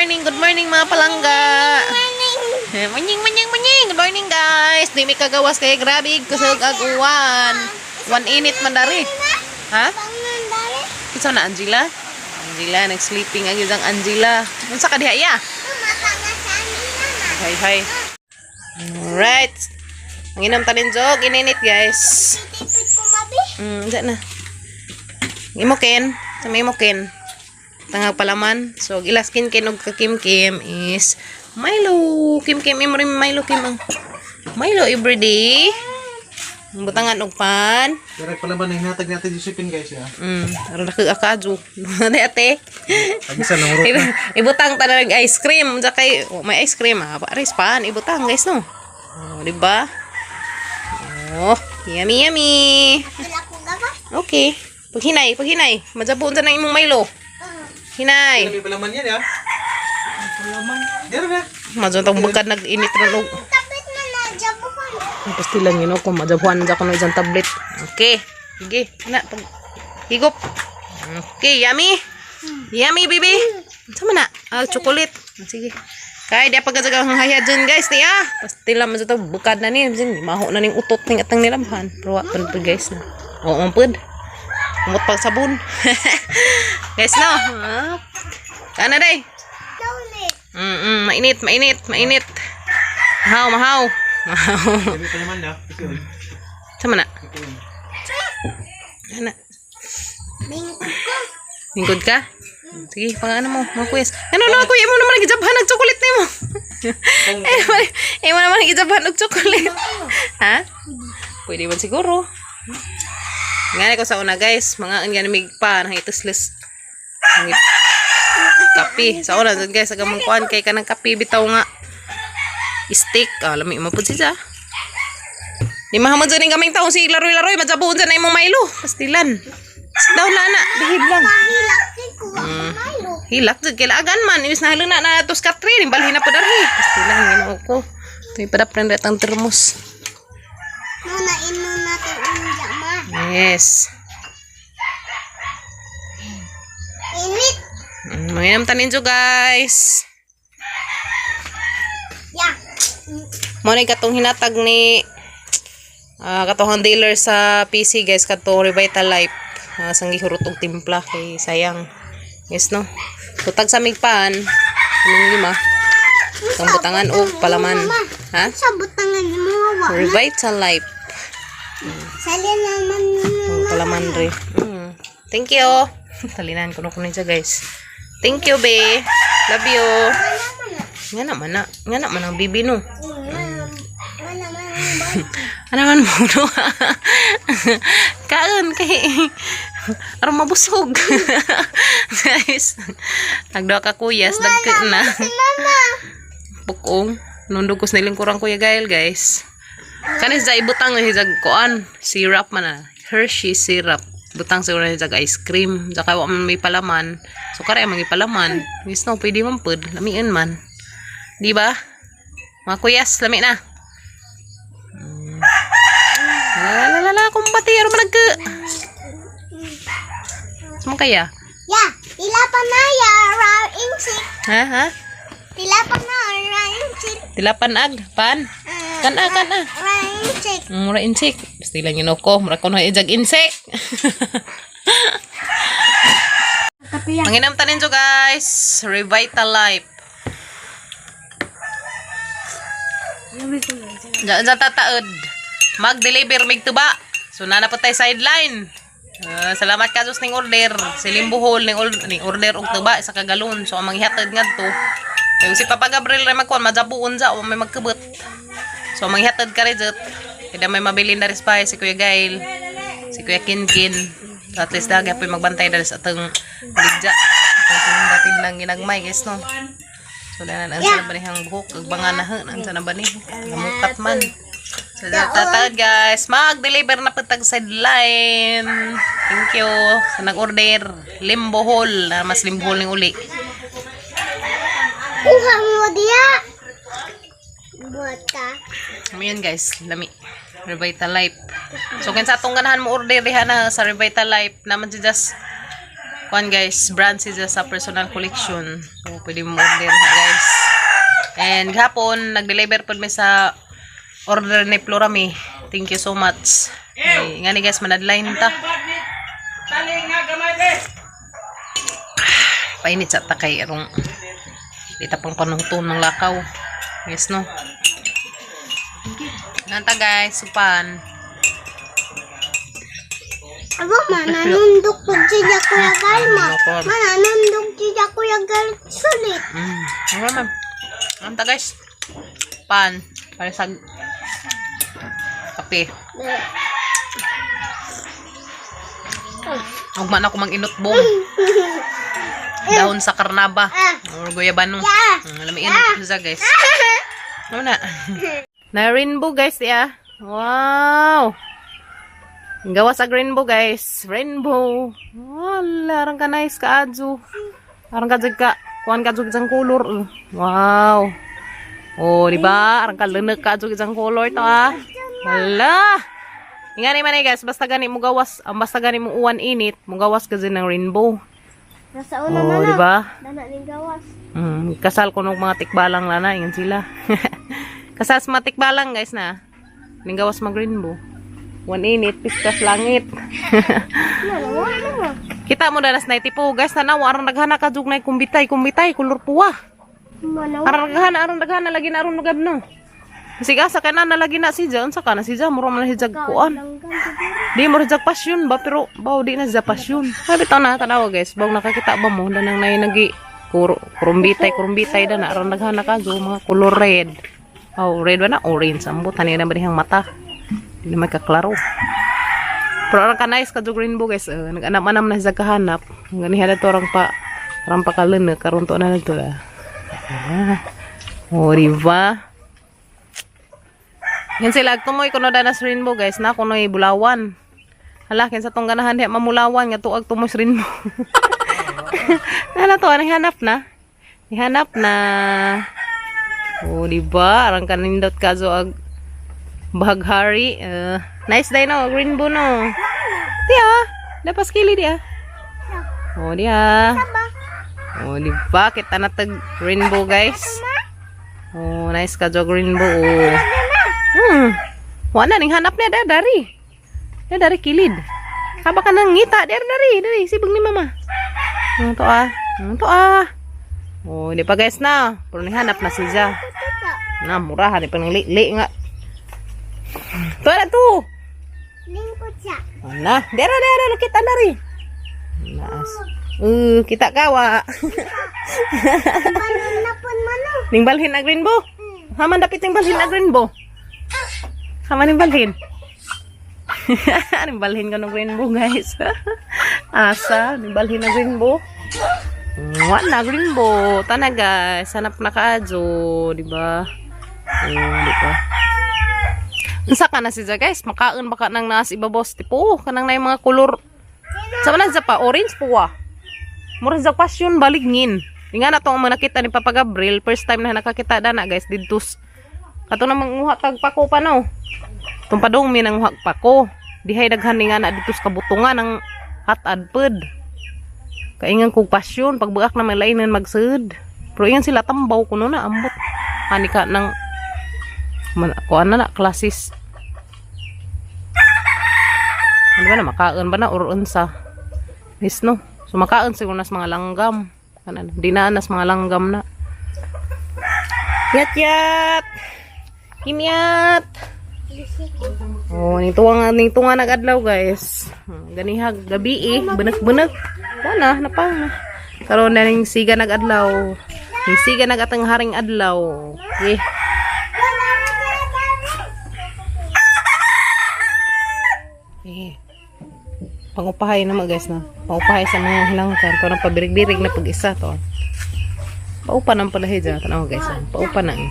good morning mga palangga. Manying. Good morning guys. Di may kagawas kay grabe kusog aguan. One init man dari. Ha? Kinsa na Angela? Angela nag-sleeping ang isang Angela. Unsa ka diha ya? Hi. Alright. Manginom tanin jog, ininit guys. Diyan na. Imoken, sa may imoken. Tangag palaman. So ilaskin kinog ka Kim is Milo. Kim imo rin Milo Kim ang Milo everyday. Butangan og pan. Direk palaman ang hinatag natin Josephine guys ya. Aron na akadyo. Ano ate? Pagisa nang urot na. Ibutang tanang ice cream. Sa kay may ice cream ha. Pares pan ibutang guys no. Oh, di ba? Oh, yummy. Okay. Paghinay. Majabon sa nang imong Milo. Hinay. May palaman yan ya. Palaman. Dira na. Majo tong bukad nag-init ra og. Pastilan yun ako, majabuhan dyan ko ng isang tablet. Okay, sige, na, higop. Okay, yummy, baby. Sama na, chocolate. Sige, kaya di pagkasaga ang hayad dyan guys, niya. Pastilan mo dyan, bukad na niya. Maho na ning utot ng atang nilamhan. Pero wapad po guys na. Oo, mampad. Umot pag sabon. Guys, no. Kana day? Mainit. Mahaw. May palaman na. Sama na. Ana. Lingkod ka? Sige, pang ano mo, mga kuyas. Ano kuya mo naman nagijabhan ng chocolate na mo. Mo naman nagijabhan ng chocolate. Ha? Pwede man siguro. Ngani ko sa una guys, mga ganimig pa nang itusles. Kape. Sa una guys, agamang kuan kay kanang kape bitaw nga. Stick. Lami mo po siya. Di mahamad dyan yung kaming taong si laroy-laroy. Madsabuon dyan na yung Milo. Pastilan. Daw na na. Bihib lang. Hilak dyan. Kailangan man. Iwis na halun na tos Catherine. Balhin na po dari. Pastilan. Ginoo ko. Ito yung padaprendet ang termos. Yes. Init. Manginam tanin dyan guys. Mo na katong hinatag ni katong dealer sa PC guys kato Revital Life sanggi hurot og timpla kay sayang yes no tutag sa migpan anong lima tong butangan og palaman ha Sa butangan mo wa. Revital Life Sali naman palaman re thank you talinan ko kuno siya guys thank you be love you nga naman ang bibi no ano man mo no kaon kay aron mabusog guys nagdaw ka kuyas dagka na bukong nundog ko sa nilingkurang kuya Gael guys kanis sa ibutang hijag kuan syrup man na Hershey syrup butang siguro hijag ice cream saka wa man may palaman so kare man palaman guys no pwede man pud lamian man di ba mga kuyas lami na kumpati aron manag Semua kaya? Ya, tilapan na ya raw insik. Ha? Tilapan na raw insik. Tilapan ag pan. Kana. Raw insik. Mura insik. Pasti lang yun ako. Mura ko na ijag insik. Manginam tanin jo guys. Revital Life. Diyan tataod. Mag-deliver mig tuba. So nana po tayo sideline. Salamat ka sus ning order. Siling buhol ning order og tuba sa kagalon. So ang manghihatid ngadto. Kay si Papa Gabriel ra magkuan madzabuon sa o may magkebet. So manghihatid ka rin jud. Kaya may mabili na rin pa si Kuya Gail, si Kuya Kinkin. So at least dagi apoy magbantay dali sa atong ligja. Atong datin lang ginagmay guys no. So danan ang sa banihang buhok ug banganahan ang sa nabani. Namukat man. So tatad guys, mag-deliver na patag sideline. Thank you sa nag-order. Limbohol, na mas limbohol ning uli. Uha mo dia. Buata. Ayan guys, lami. Revital Life. So kung sa atong ganahan mo order diha na sa Revital Life naman si just kuan guys, brand siya sa personal collection. So pwede mo order na guys. And gahapon nag-deliver pud mi sa order ni Florami. Thank you so much. Nga ni guys, manadline ta. Painit sa takay arong dita pang panungton ng lakaw. Yes no. Nanta guys, supan. Abo, mananundok po siya Kuya Galma. Mananundok siya Kuya Gal sulit. Ano man. Nanta guys. Pan. Para sa kape. Huwag man ako mag-inutbong. Dahon sa karnaba. Or guyabano. Alam mo, inut siya guys. Ano na? Na rainbow guys, ya. Wow. Gawa sa rainbow guys. Rainbow. Wala, arang ka nice ka adjo. Arang ka ka. Kuhan ka adjo isang color. Wow. Oh, di ba? Arang ka lenek ka adjo isang color to ah. Wala. Ingani man guys, basta gani mo gawas, basta gani mo uwan init, mo gawas kasi ng rainbow. Nasa una na Oh, na. di ba? Dana ning gawas. Kasal ko ng mga tikbalang lana, ingan sila. Kasal sa mga tikbalang guys na. Ning gawas mag rainbow. Uwan init, piskas langit. Kita mo danas na itipo guys, tanaw arang naghana ka jug na kumbitay, kulor puwa. Arang naghana lagi na aron nugab no. Sige asa ka na nalagi na si Jan, sa kana si Jan, muro man hijag kuan. Di mo hijag pasyon ba, pero baw di na sa pasyon. Ay bitaw na tanawa guys, baw nakakita ba mo danang nay nagi kurumbitay da na aron naghana ka jo mga color red. Oh, red ba na orange ambot tani na ba dihang mata. Di na magkaklaro. Pero arang ka nice ka jo rainbow guys, nag-anam-anam na sa kahanap. Ganihan to arang pa kalene karon to na to la. Oh, di ba? Yan sila tumoy kuno danas rainbow guys na kunoy bulawan. Hala kin sa tong ganahan di mamulawan nga tuag tumoy rainbow. Ano to anong hanap na? Ihanap na. Oh, di ba? Arang kanindot ka zo ag bahaghari. Nice day no, rainbow no. Dia, dapas kili dia. Oh, dia. Oh, di ba? Kita na tag rainbow guys. Oh, nice ka zo rainbow. Wala ning hanap niya dari. Dari kilid. Kaba ka nang ngita dari sibog ni mama. To ah. Oh, di pa guys na. Pero ning hanap na siya. Na murah di pa nang li nga. To na to. Lingkod siya. Ana, dera kita dari. Naas. Kita kawa. Balon na pun mano. Ning balhin ag rainbow. Haman dapit ning balhin ag rainbow. Sama ning balhin. Ning balhin ka ng rainbow guys. Asa, ning balhin ng rainbow. Wala rainbow. Tana guys, hanap na kaadyo, di ba? Di ba? Unsa ka na siya guys? Makaon baka nang nas ibabos tipo kanang nay mga kulor. Sama na pa orange po ah. Mura sa passion balignin. Nga na tong nakita ni Papa Gabriel, first time na nakakita dana guys didto. Kato na manguha tag pako pa no. Tung padong mi nang uhag pako. Dihay daghan nga na dito sa kabutungan ng hatad pud. Kaingan kog pasyon pagbuak na may lainan magsud. Pero ingan sila tambaw kuno na ambot. Ani ka nang kuan na klasis. Ano ba na makaon ba na or unsa? Is no. So makaon siguro nas mga langgam. Kanan dinanas mga langgam na. Yat. Kimyat. Oh, ning tunga nag-adlaw guys. Ganihag gabi benek-benek. Wala na pa na. Karon na ning siga nag-adlaw. Ning siga nagatang haring adlaw. Okay. Pangupahay na mga guys na. Pangupahay sa mga hilangkan. Parang pabirig-birig na pag-isa to. Paupa ng palahe dyan. Tanaw guys. Paupa na eh.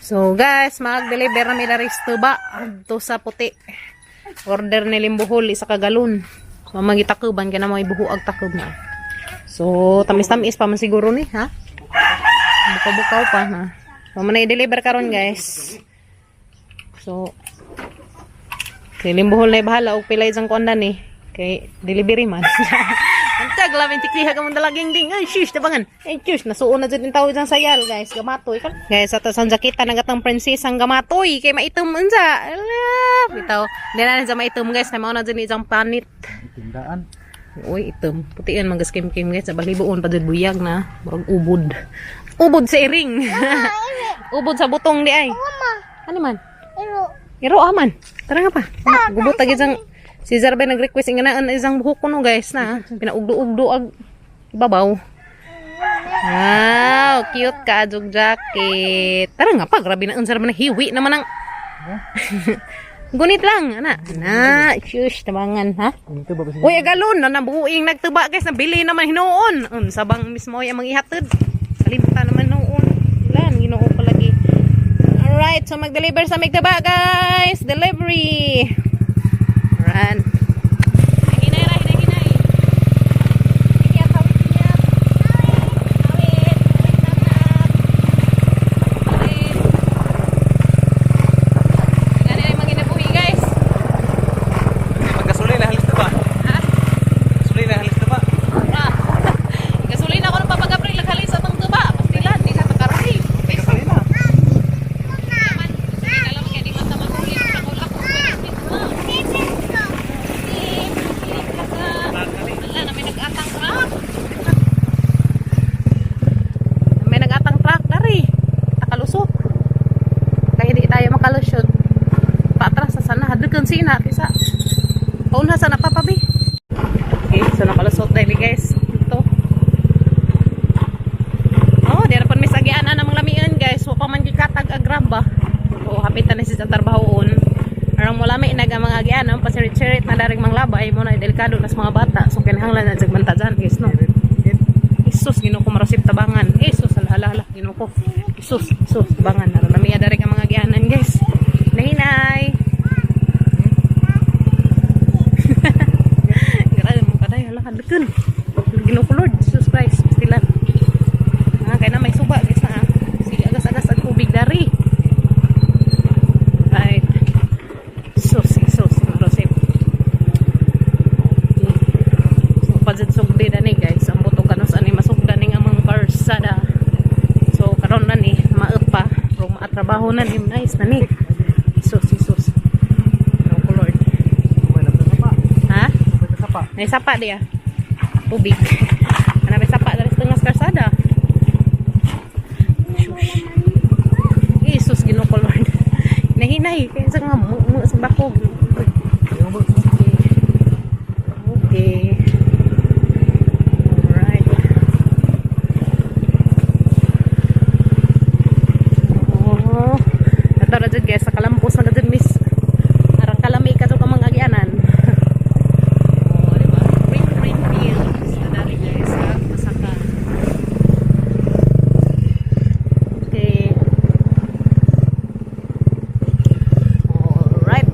So guys, mag-deliver na milaris to ba? Ito sa puti. Order ni Limbuhol, isa ka galon. So magitakuban ka na mga ibuhuag takub na. So tamis-tamis pa man siguro ni, ha? Buka-bukaw pa, ha? So man i-deliver karon guys. So Silimbuhol na bahala og pilay sang kuandan ni. Kay delivery man. Antag lamin tikliha ka mong dalaging ding. Ay, shush, tabangan. Ay, shush, nasuon na dyan yung tawid ng sayal, guys. Gamatoy ka. Guys, sa tasang jakita ng gatang prinsesang gamatoy. Kay maitom unsa. Ala, bitaw. Hindi na sa maitom, guys. Na mauna dyan isang panit. Tindaan. Uy, itom. Putian mga kim-kim, guys. Sa balibuon pa dyan buyag na. Marag ubod. Ubod sa iring. Ubod sa butong di ay. Ano man? Iro aman. Tara nga pa. Gubot tagi sang si Zarbay nag-request nga na isang buhok ko no guys na. Pinaugdo-ugdo ag ibabaw. Wow, cute ka adjog jacket. Tara nga pa, grabe na unsar man hiwi naman ang gunit lang, ana. Ana, shush tabangan ha. Uy, agalon na nabuing nagtuba guys, nabili naman hinuon. Unsa bang mismo ay amang ihatod? Kalimutan naman noon. Ilan Ginoo pa lagi. Alright, so mag-deliver sa Migtaba guys. Delivery. Run. Hinay. Ikyat, hawit niya. Hawit. Yan ay mga ginabuhi guys. Magkasulay na halis na ba? Ha? Sulay na halis na ba? Ah. Gasolina ako ng papag-April. Naghalis sa Migtaba. Pastilan, di sa takarasi. Magkasulay na. May nag-atang truck dari. Takalusot. Kaya di tayo makalusot. Paatras sa sana. Hadrugan sina. Kisa. Pauna sa napapabi. Okay. So nakalusot dahil guys. Ito. Oh, di na pa may sagian na namang lamian guys. So pa man gikatag agramba. O hapitan na siya sa tarbahoon. Arang mo lami nag mga agian. Pasirit-sirit na daring manglabay mo na delikado nas mga bata. So kinahanglan na segmenta dyan guys no. Isus Ginoo ko marasip tabangan. Isus alahala Ginoo ko. Isus tabangan. Nami ada ka mga gianan guys. Nahinay. Grabe mo kaday hala kadeken. Ginoo ko Lord Jesus Christ pastilan. Kay na may suba guys na. Sige agas-agas ang tubig dari. Right. Isus marasip. So padzid sugdi na ni guys. Ang buto kanos ani masugdan ning amang karsada. So karon na ni maot pa pero maatrabaho na ni nice na ni. Isus. No Lord. Ha? May sapa dia. Tubig. Ana may sapa dari setengah karsada. Isus Ginoo ko Lord. Nahinay kay sa nga mo sa bakog. Okay. Alright. Oh. Nato na dyan guys, sa kalampos na dyan miss. Arang kalami ka ito ka mga agyanan. Oh, diba? Green fields. Nadari guys, ha? Masaka. Okay. Alright.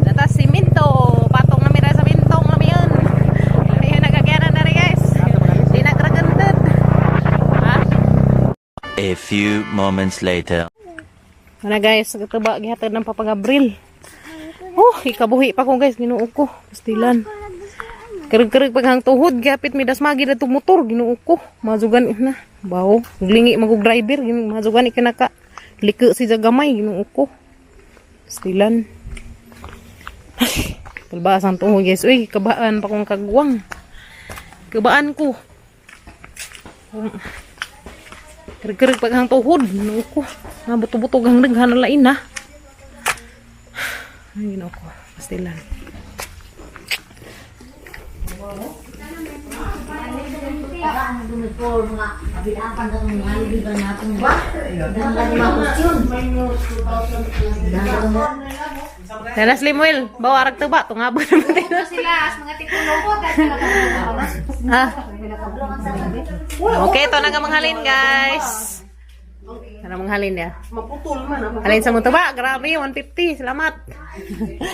Data siminto. Patong na mira sa mintong namin yun. Ayun, nagagyanan na rin guys. Di nagragandad. Ha? A few moments later. Ano guys, nagtuba gihatod ng papag-Abril. Oh, ikabuhi pa ko guys, Ginoo ko. Pastilan. Kereg-kereg paghang tuhod, gapit mi dasmagi na motor, Ginoo ko. Mazugan na. Bawo, glingi magug driver, mazugan ikinaka. Liko si jagamay, Ginoo ko. Pastilan. Palbas ang tuhod guys. Uy, kabaan pa kong kagwang. Kabaan ko. Kereg-kereg paghang tuhod, Ginoo ko. Buto-buto gang daghan na lain na. Ay, Ginoo ko. Pastilan. Danas Limuel, bawa arag tuba, tungabon naman tayo. Okay, ito na ka manghalin guys. Ano manghalin ya? Maputol man. Halin sa mo tuba, grabe, 150, salamat.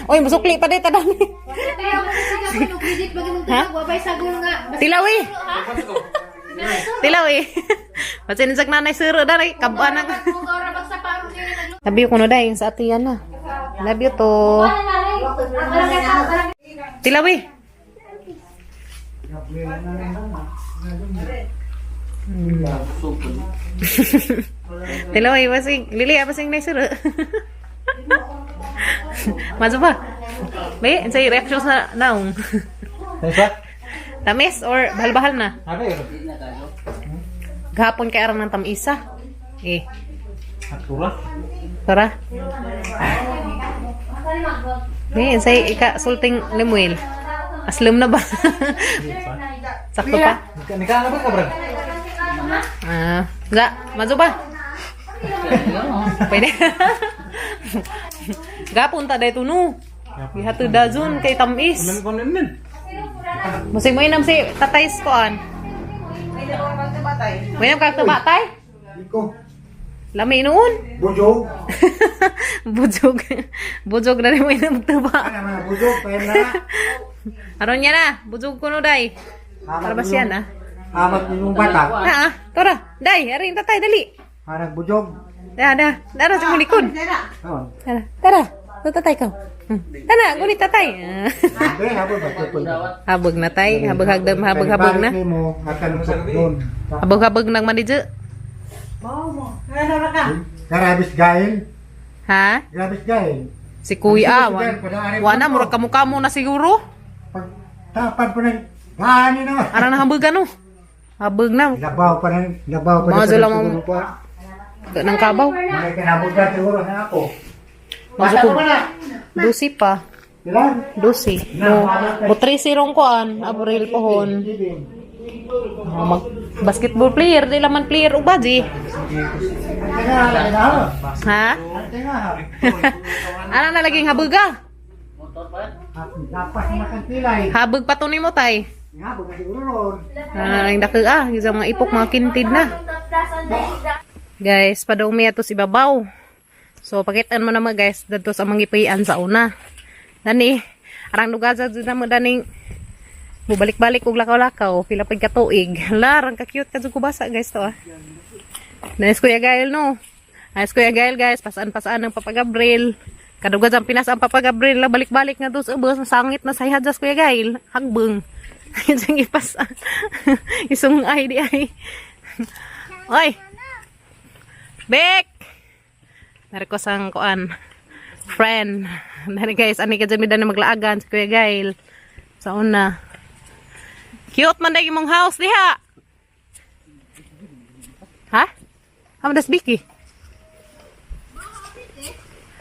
Oy, musukli pa dito dani. Ha? Tilawi. Tilawi. Pasinsak nanay siro dali, kabuan na. Love you ko no day sa atiyan na. Love you to. Tilawi. Tilawi masing lili apa sing naik seru. Masuk ba? Be, say reaction sa naong. Nasa? Tamis or bahal-bahal na? Ano yun? Gahapon kay arang ng tamisa. Eh, Atura? tara. Eh, say ika sulting limuil. Aslam na ba? Sakto pa? Nikah na ba ka, Brad? Enggak, masuk ba? Pwede. Gapon ta day tuno. Ihat dazun kay tamis. Ulan ko nun. Masing mo inam si tatay skoan. Mo inam kag tumatay? Iko. Lami noon. Bujog. Bujog. Bujog na rin mo inam tuba. Ano mga bujog? Kaya na. Aron niya na, bujog ko no day. Para ba siya na? Amat yung bata. Tora, day, aring tatay dali. Parang bujog. Dara sa likod. Oh. Tara, tatay ka. Tara, gunit tatay. Be, habol ba ito? Habog na tay, habog-habog na. Balik mo, akan mo sa doon. Habog-habog nang manidyo. Garabis gail. Ha? Garabis gail. Si Kuya, wana, murag kamukha mo na siguro. Pag tapan pa ng gani na. Arang nahambog ano? Habog na. Labaw pa ng Mga zulang mo. siguro pa. Nang kabaw. May kinabot ka siguro na ako. Masukog. Bata mo na. Dusi pa. Ilan? Dusi. Mo 13 rong kuan, Abril pohon. Mag basketball player, di laman player ug baji. Ha? Ano na laging habuga? Dapat makan pilay. Habog pa to nimo tay. Habog na siguro ron. Ang daki gisa mga ipok mga kintid na. Guys, padumi ato si babaw. So pakitaan mo na mga guys, dadto sa mangipian sa una. Dani, arang lugaza jud na mo daning bubalik-balik og lakaw-lakaw, pila pag katuig. Larang ka cute ka jud ko basa guys to ah. Nice Kuya Gael no. Nice Kuya Gael guys, pasaan-pasaan ng Papa Gabriel. Kadugad ang Pinas ang Papa Gabriel, balik-balik nga dos ubos sangit na say hadas Kuya Gael. Hagbeng. Isang ipas. Isong ay di ay. Oy. Bek. Dari ko sang kuan. Friend. Dari guys, ani ka dyan na maglaagan si Kuya Gael. Sa una. Cute man dahil mong house diha. Ha? Amo das Biki.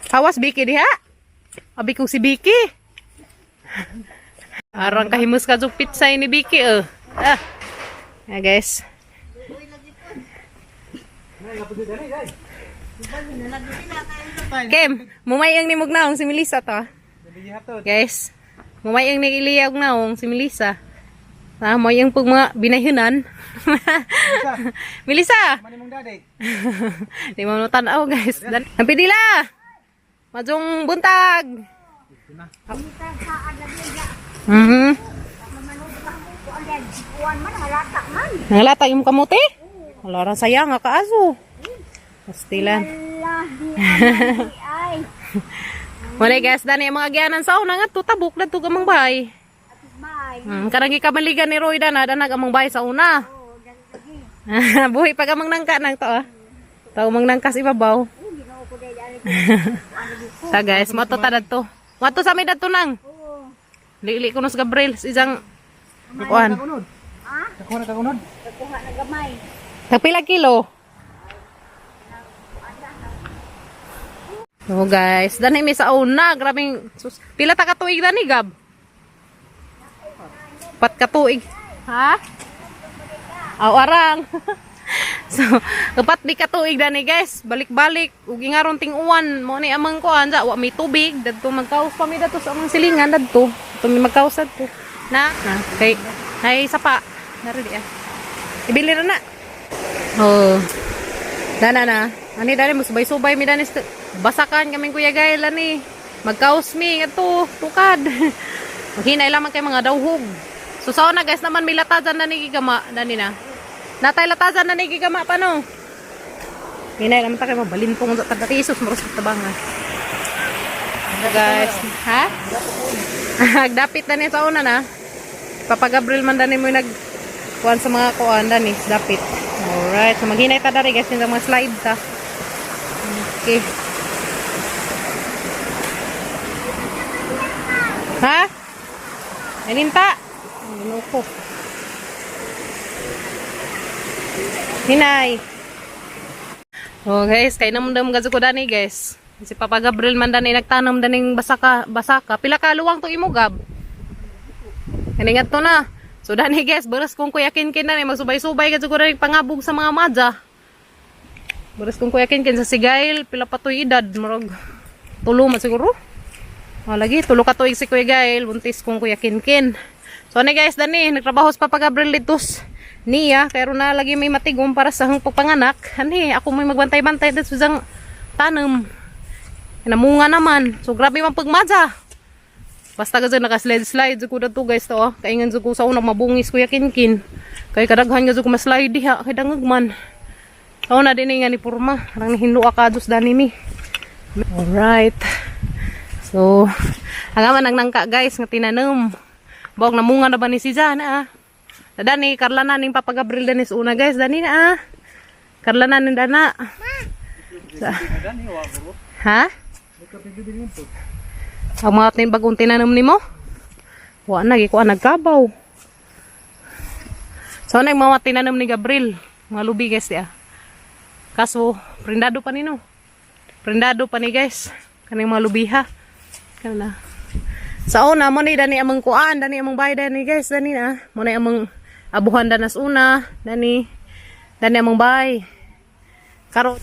Awas Biki diha. Abi kong si Biki. Arang kahimus ka yung pizza ni Biki Yeah, guys. Kim, mumayang ni Mugnaong si Melissa to. Guys, mumayang ni Iliyag naong si Melissa. Moyang pag mga binahyunan. Melissa! Di mo tanaw guys. Nampidila! Majong buntag! Nangalata yung kamuti? Wala rin sayang nga kaaso. Pastilan. Wala guys, dani mga gyanan sa una nga tutabok na ito gamang bahay. Karang ikamaligan ni Roy na amang bahay sa una. Buhay pag amang nangka nang to ah. Tao mang nangkas ibabaw. Sa guys, mato ta dadto. Mato sa may dadto nang. Lili ko nos Gabriel isang kuan. Kakunod, kakunod. Tagpila kilo? Oh guys, dani mi sa una, grabing pila ta ka tuig dani Gab? 4 ka tuig. Ha? Arang. So, 4 di ka tuig dani guys. Balik-balik ug ingaron ting uwan mo ni amang kuan sa wa may tubig dadto magkaus pa mi dadto sa amang silingan dadto. Ito mi magkaus dadto. Na, kay hay sapa. Naro di ah. Ibili ra na. Oh. Dana na. Ani dali mo subay-subay mi dani basakan kaming Kuya Gael ani. Magkaus mi ngadto tukad. Maghinay lamang kay mga dawhog. So sa una guys naman may latasan na ni gigama dani na. Natay latasan na ni gigama pa no. Hinay naman ta kay mabalintong sa tagatisos mo sa tabangan. Guys, ha? Dapit na niya sa una na. Papa Gabriel man dani mo nagkuhan sa mga kuhan dani, dapit. Alright, so maghinay ta dari guys, yung mga slide ta. Okay. Ha? Eninta? Ano ko? Hinay. Oh guys, kay namundam gazo ko dani guys. Si Papa Gabriel man dani nagtanam daning basaka. Pila ka luwang to imo gab? Kaningat to na. So dani guys, beres kung kuyakin kin dani magsubay-subay gazo ko dani pangabog sa mga madja. Beres kung kuyakin kin sa Sigail, pila pa to edad murag 3 man siguro. Lagi 3 ka tuig si Kuya Gail, buntis kung kuyakin kin. So ni guys dani nagtrabaho sa Papa Gabriel ditos niya, pero na lagi may matigom para sa hang pagpanganak. Ani, ako may magbantay-bantay dito sa tanam. Namunga naman. So grabe man pagmadja. Basta kasi naka-slide ko na to guys to. Kaingan ko sa unang mabungis Kuya Kinkin. Kay kadaghan nga ko ma-slide diha kay dangagman. So na din nga ni Purma. Arang hinlo akados dani mi. Alright. So hanga man nangka guys nga tinanam. Bawag namunga na ba ni si Jana ah. Dani Karla na ning Papa Gabriel danis una guys dani na ah. Karla na ning dana. Ha? Ang mga tin bagong tinanam nimo? Wa na gi ko nagkabaw. So na mga tinanam ni Gabriel, mga lubi guys ya. Kaso prendado pa nino. Prendado pa ni guys. Kaning mga lubi ha. Kana. Sa una mo ni dani among kuan, dani among bayad dani guys, dani na. Mo na among abuhan danas una, dani among bay. Karot.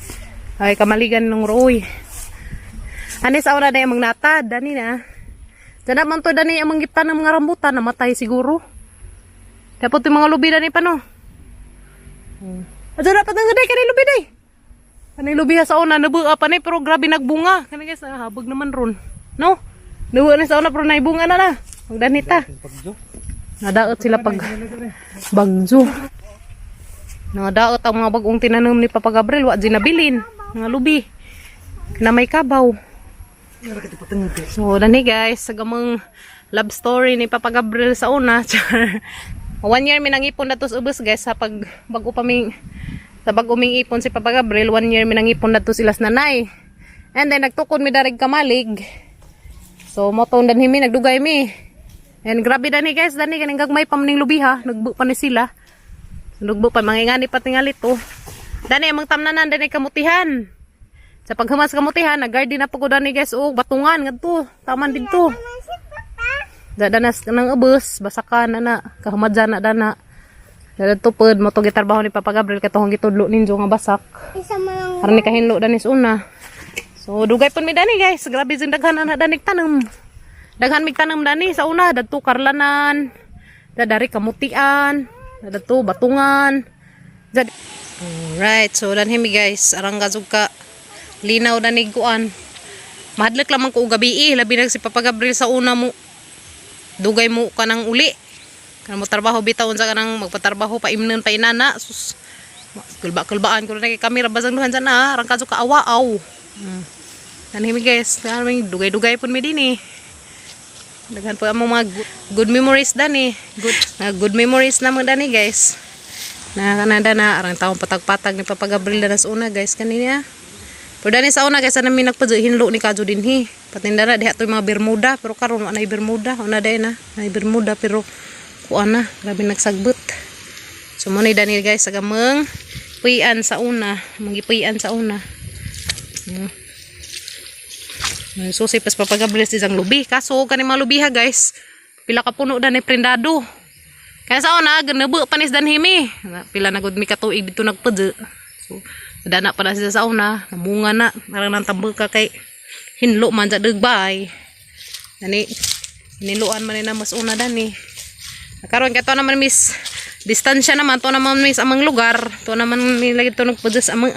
Ay kamaligan nung roy. Ani sa una dani among natad, dani na. Dana man to dani among gipan ng mga rambutan namatay siguro. Tapos yung mga lubi dani pa no. Ato dapat nga day kanay lubi day. Kanay lubi sa una nabuha pa ni pero grabe nagbunga. Kanay guys habag naman ron. No? Nabuha na sa una pero naibunga na na. Magdanita. Nadaot sila pag bagjo. Nadaot ang mga bagong tinanong ni Papa Gabriel wa ginabilin mga lubi. Na may kabaw. So dani guys, sagamang love story ni Papa Gabriel sa una. 1 year minangipon na to sa ubos guys sa pag bago pa ming sa bago ming ipon si Papa Gabriel 1 year minangipon na to silas nanay. And then nagtukod mi darig kamalig. So moton dan himi nagdugay mi. And grabe dani guys, dani kaning gagmay pa maning lubi ha, nagbu pa ni sila. Nagbu pa mangingani pa tingalit to. Dani among tamnanan dani kamutihan. Sa paghumas kamutihan, nag-garden na po ko dani guys, oh, batungan ngadto, taman didto. Dadanas nang ubos, basakan na kahumadjan na dana. Dadto pod mo to gitrabaho ni Papa Gabriel katong gitudlo ninjo nga basak. Aron ni kahinlo danis una. So dugay pud mi dani guys, grabe jud daghan na danig tanom. Daghan mig tanom dani sa una, dadto karlanan, dadari kamutian, dadto batungan. Alright, so dan himi guys, arang gazug ka linaw na niguan. Mahadlak lamang ko gabi labi na si Papa Gabriel sa una mo. Dugay mo kanang uli. Kanang mo trabaho bitawon sa kanang magpatrabaho pa imnon pa inana. Sus. Kulba-kulbaan ko na kay kamera bazang duhan sa na. Arang kaso ka awaaw. Kanimi guys, kanang dugay-dugay pun mi dinhi. Daghan po among mga good memories dani. Good memories na mo dani guys. Na kanada na arang taong patag-patag ni Papa Gabriel na sa una guys kanina. Pero dani sa una guys na mi nagpadyo hinlo ni kadyo dinhi. Patindara diha to mga Bermuda pero karon wala na Bermuda, una day na. Nay Bermuda pero kuan na, grabe nagsagbot. So mo ni dani guys sagamang puyan sa una, magipuyan sa una. So si pas Papa Gabriel siyang lubi kaso kani mga lubi ha guys. Pila ka puno dani prendado. Kaya sa una ganabu panis danhi mi. Pila na gud mi ka tuig dito nagpadyo. So dana pa na siya sa una, namunga na, narang nantambag ka kay hinlo man sa dugbay. Dani, hiniluan man na mas una dani. Karon kaya to naman miss, distansya naman, to naman miss amang lugar, to naman nilagay to nagpadas amang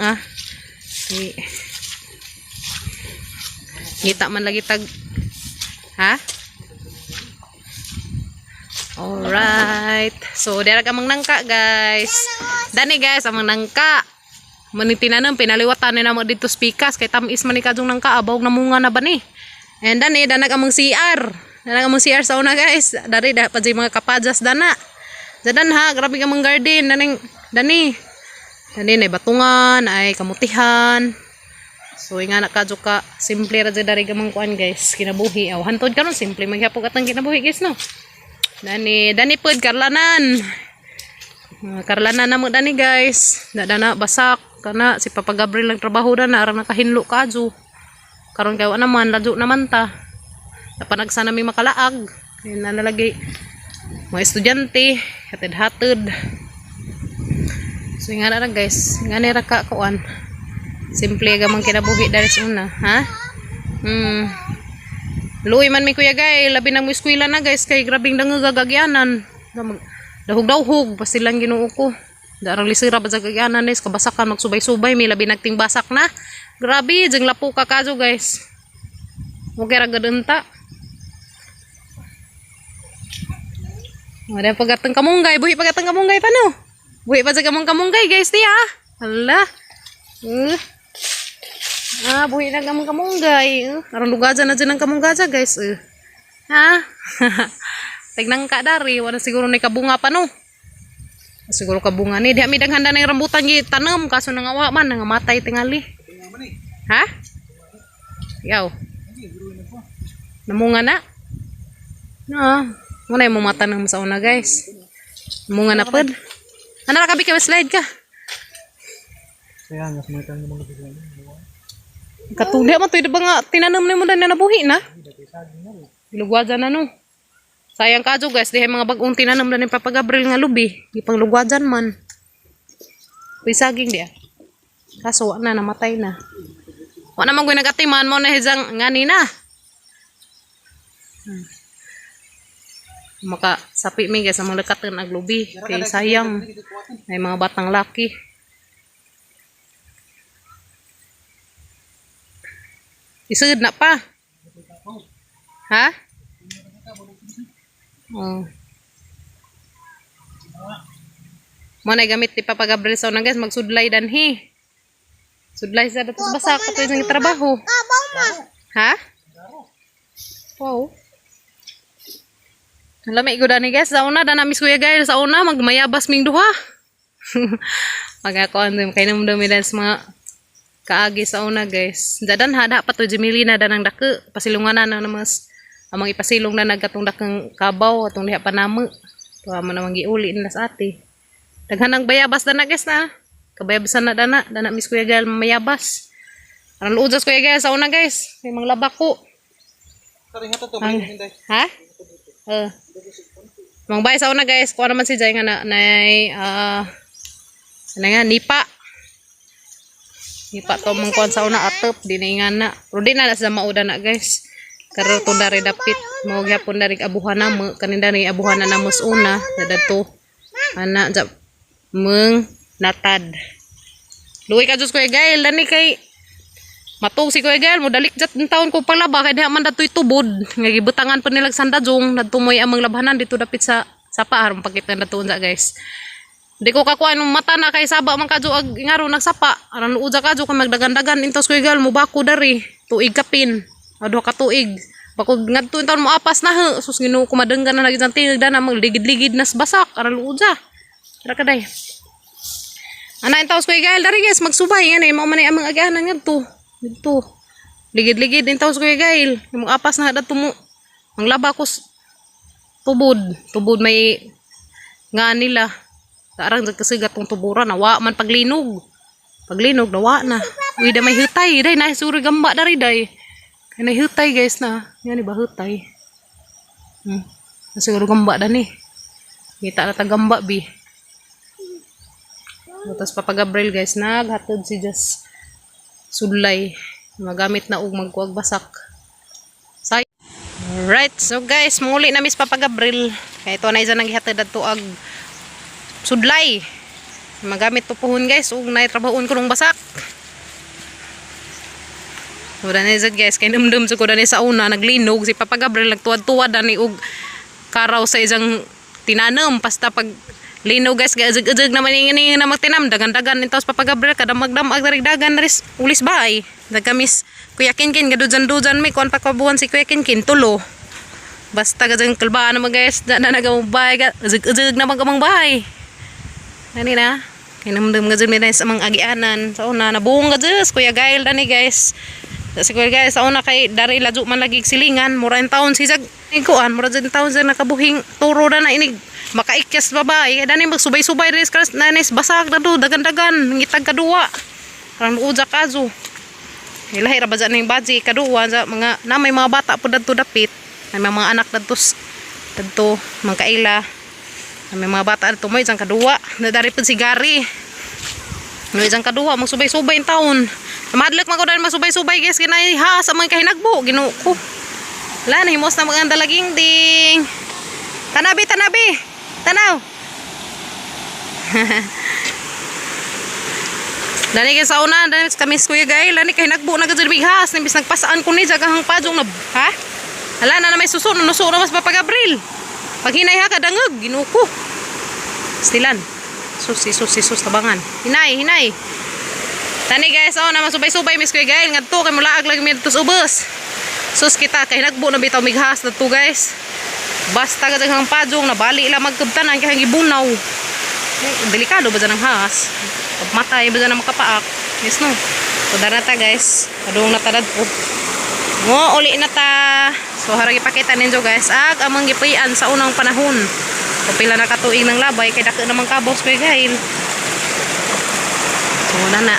Ngita man lagi tag, ha? Alright, so dira ka mang nangka guys. Dani guys, amang nangka. Manitinan pinaliwatan ni namo dito spikas kay tamis man ni kadung nang kaabaw na munga na ba ni. And dani danag among CR. Danag among CR sa una guys. Dari dapat sa mga kapajas dana. Dadan ha, grabe ka mong garden. Dani na batungan, ay kamutihan. So nga nakadyo ka, simple ra dari ka mong kuan guys. Kinabuhi. Aw, hantod karon simple maghapog atang kinabuhi guys no. Dani pod karlanan. Karlanan na mo dani guys. Dana basak kana si Papa Gabriel lang trabaho na aram nakahinlo kadyo. Karon kay wa naman ladyo naman ta. Napanag sana mi makalaag. Ayun na nalagay. Mga estudyante, hatid-hatid. So nga na guys, nga nira ka kuan. Simple gamang kinabuhi dari sa una, ha? Luoy man mi kuya gay, labi nang eskwela na guys, kay grabing dangagagagyanan. Dahog-dahog, basta lang Ginoo ko. Darang lisira ba sa gagyanan guys, kabasakan magsubay-subay, may labi nagting basak na. Grabe, jeng lapo ka kaso guys. Okay ra gadenta. Ada pagatang kamunggay, buhi pagatang kamunggay pa no? Buhi pa sa kamunggay guys tiya. Hala. Buhi na kamunggay. Aron lugaja na dyan ang kamunggaja guys. Ha? Tignan ka dari, wala siguro na kabunga pa no? Siguro kabunga ni. Di kami handa na yung rambutan yung tanam, kaso nangawa man, nangamatay tingali. Ha? Yaw. Namunga na? Muna yung mumata ng sa una guys. Munga na pod. Ano na kabi ka slide ka? Kaya nga sumakal ng mga bigla. Katuli mo to, ba nga tinanam na mo na nabuhi na? Lugwajan na no. Sayang kadyo guys, dihay mga bagong tinanam na ni Papa Gabriel nga lubi. Ipang lugwajan man. Uy saging dia. Kaso na namatay na. Wa naman ko nagatiman mo na hizang ngani na. Maka sapi mi guys ang mga lekatan aglubi kay sayang may mga batang laki. Isud na pa. Ha? Oh. Mo na gamit ti Papa Gabriel sa una guys magsudlay danhi. Sudlay sa datos basak ato yung trabaho. Ha? Wow. Lamig ko dani guys, sa una dana miss kuya guys, sa una magmayabas ming duha. Magako andem kay namdami dan sa mga kaagi sa una guys. Dadan hada pa to Jemilina danang dake pasilunganan na mas amang ipasilong na nagkatong dakang kabaw atong diha pa namo. To amo namang giuli na sa ate. Daghan ang bayabas dana guys na. Kabayabasan na dana miss kuya guys mayabas. Aran luudas kuya guys sa una guys, may mga labako. Sari nga to hinday. Ha? Mang bay sa una guys, kuha naman si Jay nga na nipa. Nipa to mong kuha sa una atop, di na nga na. Pero di na sa mauda na guys. Karo to dari dapit, mo gyapon dari abuhan na mo, kanin dari abuhan na namos una, dadato. Ana jap meng natad. Luwi ka Diyos kuya Gael, dani kay matog si kuya Gael, mo dalik jat ng taon ko palaba, kaya di man dato'y tubod. Nga gibutangan pa nilag sandajong, nagtumoy amang labhanan dito dapit sa sapa, harong pakita na doon sa guys. Di ko kakuha ng mata na kay saba man kadyo ag ngaro nagsapa, aran uja kadyo kung magdagandagan, intos kuya Gael, mo bako dari, tuig kapin, ado ka tuig. Bakod ngadto taon mo apas na he, sus Ginoo ko madenggan na naging tinigda na magligid-ligid nas basak, aran uja. Tara kaday. Ana intaws kuya Gael dari guys, magsubay yan eh, mao man ay amang agahanan ngadto. Dito. Ligid-ligid din taos kuya Gael. Yung mga apas na hada tumo. Ang laba ko tubod. Tubod may nga nila. Tarang kasigat tong tuburan. Nawa man paglinog. Paglinog, nawa na. Uy, da may hutay. Day, nahisuri gamba dari day. Kaya na hutay guys na. Yan iba hutay. Nasiguro gamba da ni. Kita na gamba bi. Tapos Papa Gabriel guys, naghatod si Just sudlay magamit na og magkuag basak. Alright, so guys, muli na Miss Papa Gabriel. Kaya ito na isa naghihatid adto ag sudlay. Magamit to puhon guys ug naitrabahoon ko ng basak. Wala na isa guys, kay namdam sa ko dani sa una naglinog si Papa Gabriel nagtuwad-tuwad ani og karaw sa isang tinanam basta pag Lino guys, gazig-gazig naman ini na magtinam. Dagan-dagan ito sa papagabril. Kada magdamag dagan naris ulis bahay. Nagkamis Kuya Kinkin, gadujan-dujan may kuan pakabuhan si Kuya Kinkin, tulo. Basta gazing kalbaan naman guys, na nagamubay, gazig-gazig naman kamang bahay. Nani na, kinamdam gazig may sa mga agianan. Sa una, nabuong gazig, Kuya Gail na ni guys. Si Kuya Gail sa una kay dari lajo man lagi silingan, mura yung taon si Jag. Kuan, mura yung taon siya nakabuhing turo na inig. Makaikyas babae, dani magsubay-subay rin karas nanis basag na do dagan-dagan ngitag kadua. Parang uja kazo. Ilahi ra ba dyan yung baji kadua sa mga na may mga bata po dadto dapit. May mga anak dadto mga kaila. May mga bata dadto mo isang kadua. Dari pud sigari. No isang kadua magsubay-subay yung taon. Madlak man ko dahil magsubay-subay guys kinay ha sa mga kahinagbo Ginoo ko. Wala na himos na mga dalaging ding. Tanabi. Tanaw. Lani kay sa una, dani kami Kuya Gail, lani kay nagbo na gud bighas, nimbis nagpasaan ko ni jagahang pajong na, ha? Hala na may suso, nuso na mas papagabril. Pag hinay ha kadangog, ginuko. Stilan. Sus tabangan. Hinay. Tani guys, na masubay-subay Miss Kuya Gail ngadto kay mulaag lagi mi dito sa ubos. Sus kita kay nagbo na bitaw mighas dito guys. Basta kasi ang pajong nabali lang magkabtanan kaya gibunaw. Delikado ba dyan ang has? Matay ba dyan ang makapaak? Yes no. So dara ta guys. Kadung natadad po. Ngo uli na ta. So harag ipakita ninyo guys. Amang gipian sa unang panahon. So pila na katuig ng labay. Kaya dako namang kabos Kuya Gail. So wala na.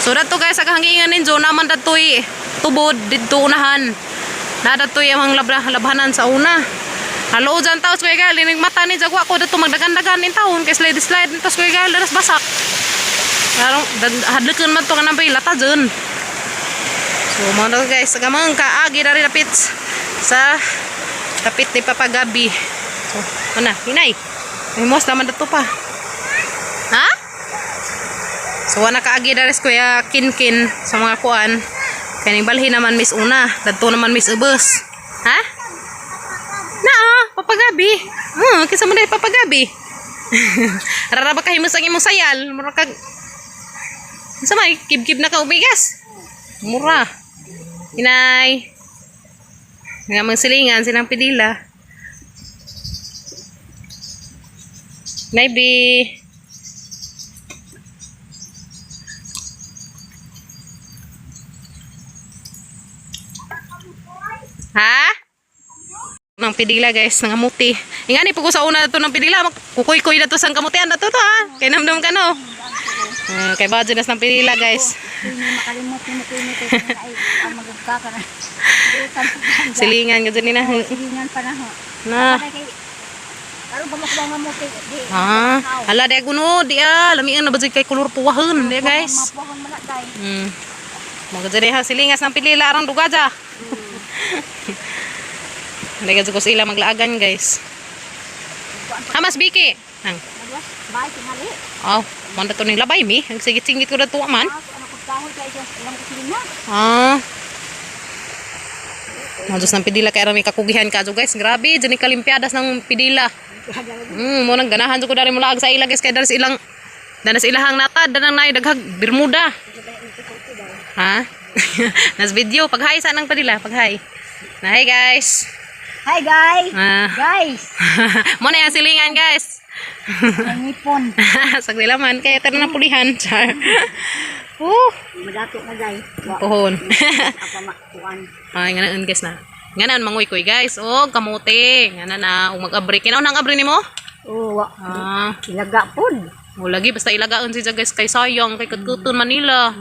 So dato guys agahangingan ninyo. Naman dato'y tubod dito unahan. Nadato'y amang labhanan sa una. Halo dyan taos Kuya Gail, linig mata ni Jagwa ko dito magdagan-dagan in taon kay slide nito Kuya Gail, daras basak. Larong hadleken man to kanang pilata dyan. So mga guys, gamang kaagi dari dapit sa dapit ni Papa Gabi. So, ana, hinay. Himos naman dito pa. Ha? So ana kaagi dari Kuya Kinkin sa mga kuan. Kaya balhin naman Miss Una, dadto naman Miss Ubos. Ha? Papagabi. Kisa mo na papagabi. Raraba ka himos ang imong sayal. Mura kag samay, kib-kib na ka umigas. Mura. Hinay. Nga mga silingan silang pidila. Maybe. Ha? Nang pidila guys, nang amuti. Ingani po ko sa una to ng pidila, kukuy-kuy na to sang kamutian na to ha. Kay namdam ka no. Kay bajunas ng pidila guys. Makalimot ni mo ang magugka ka na. Silingan gud ni na. Silingan pa na ho. Na. Karon ba mo mo di. Hala di kuno di lamian na bajig kay kulor puwahon di guys. Mapuhon man day. Mga jere ha silingas ng pidila arang dugaja. Hindi ka ko sila maglaagan guys. Hamas Biki. Nang. Bye tingali. Oh, manda to ning labay mi. Ang sigit-singit ko dato man. Ano ko kahoy kay ilang kusilina. Majus ng pidila kay rami kakugihan ka guys. Grabe, jani kalimpiadas ng pidila. Mo nang ganahan ko dari mulaag sa ila guys kay dari ilang danas ilahang natad danang nay daghag Bermuda. Ha? Nas video paghay sa nang pidila, paghay. Na hi guys. Hi guys. Guys. Mo na yung silingan guys. Ang ipon. Sagli laman kaya tara na pulihan. Char. Madato na guys. Pohon. Apa makuan. Ay nganan guys na. Nganan manguy-kuy guys. Kamuti. Nganan na mag-abri. Kinaon ang abri nimo? Ilaga pud. Lagi basta ilagaon siya guys kay sayang kay Kutkuton Manila.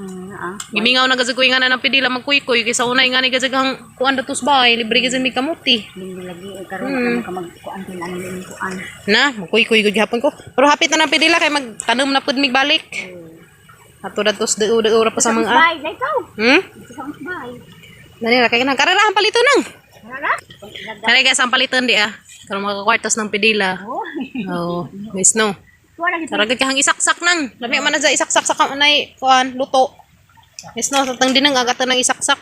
Gimingaw na gazagoy nga na ng pidila magkuy-kuy kaysa unay nga ni gazagang kuan datos bay libre gazan mi kamuti. Hindi lagi karon ka magkuan din ano ni kuan. Na magkuy-kuy gud hapon ko. Pero hapit na ng pidila kay magtanom na pud mig balik. Ato datos deu ra pa sa mga Bye, ikaw. Bye. Dali ra kay nang karerahan palito nang. Hala? Dali guys ang paliton di karon magkakwartos ng pidila. Guys no. Karagad kahang isaksak nang. Lami man na sa isaksak sa kanay kuan luto. Yes no, tatang din ang agatan ng isaksak.